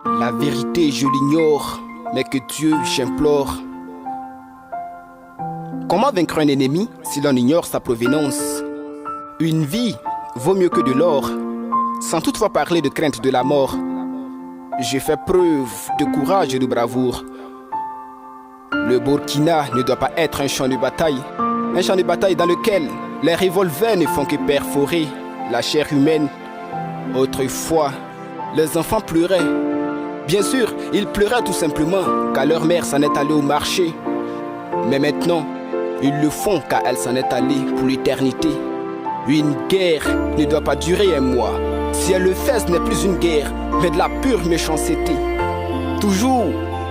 La vérité, je l'ignore, mais que Dieu, j'implore. Comment vaincre un ennemi si l'on ignore sa provenance? Une vie vaut mieux que de l'or, sans toutefois parler de crainte de la mort. J'ai fait preuve de courage et de bravoure. Le Burkina ne doit pas être un champ de bataille dans lequel les revolvers ne font que perforer la chair humaine. Autrefois, les enfants pleuraient. Bien sûr, ils pleuraient tout simplement car leur mère s'en est allée au marché. Mais maintenant, ils le font car elle s'en est allée pour l'éternité. Une guerre ne doit pas durer un mois. Si elle le fait, ce n'est plus une guerre, mais de la pure méchanceté. Toujours,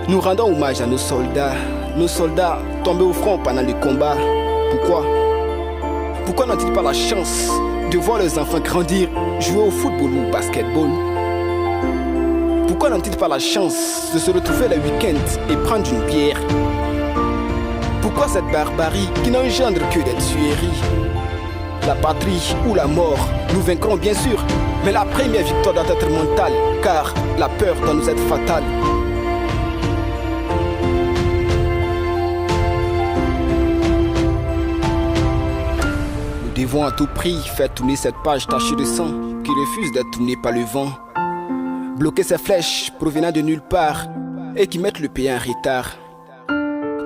nous rendons hommage à nos soldats tombés au front pendant le combat. Pourquoi n'ont-ils pas la chance de voir leurs enfants grandir, jouer au football ou au basketball? Pourquoi n'ont-ils pas la chance de se retrouver le week-end et prendre une bière? Pourquoi cette barbarie qui n'engendre que des tueries? La patrie ou la mort, nous vaincrons bien sûr, mais la première victoire doit être mentale, car la peur doit nous être fatale. Nous devons à tout prix faire tourner cette page tachée de sang qui refuse d'être tournée par le vent. Bloquer ces flèches provenant de nulle part et qui mettent le pays en retard.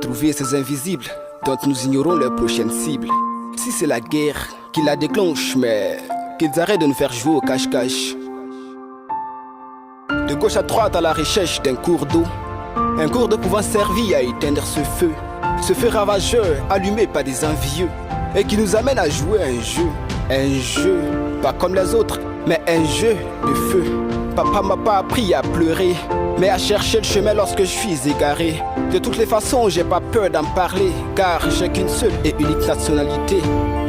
Trouver ces invisibles dont nous ignorons leur prochaine cible. Si c'est la guerre qui la déclenche, mais qu'ils arrêtent de nous faire jouer au cache-cache. De gauche à droite à la recherche d'un cours d'eau. Un cours d'eau pouvant servir à éteindre ce feu ravageur allumé par des envieux et qui nous amène à jouer un jeu, pas comme les autres, mais un jeu de feu. Papa m'a pas appris à pleurer, mais à chercher le chemin lorsque je suis égaré. De toutes les façons, j'ai pas peur d'en parler, car j'ai qu'une seule et unique nationalité.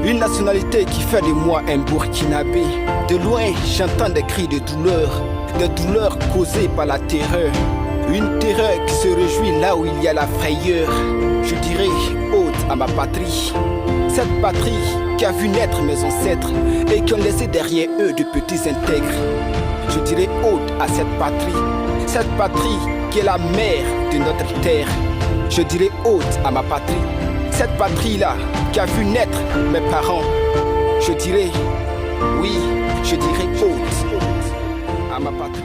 Une nationalité qui fait de moi un Burkinabé. De loin, j'entends des cris de douleur causées par la terreur. Une terreur qui se réjouit là où il y a la frayeur. Je dirais ode à ma patrie. Cette patrie qui a vu naître mes ancêtres et qui ont laissé derrière eux de petits intègres. Je dirais ode à cette patrie qui est la mère de notre terre. Je dirais ode à ma patrie, cette patrie-là qui a vu naître mes parents. Je dirais, oui, je dirais ode à ma patrie.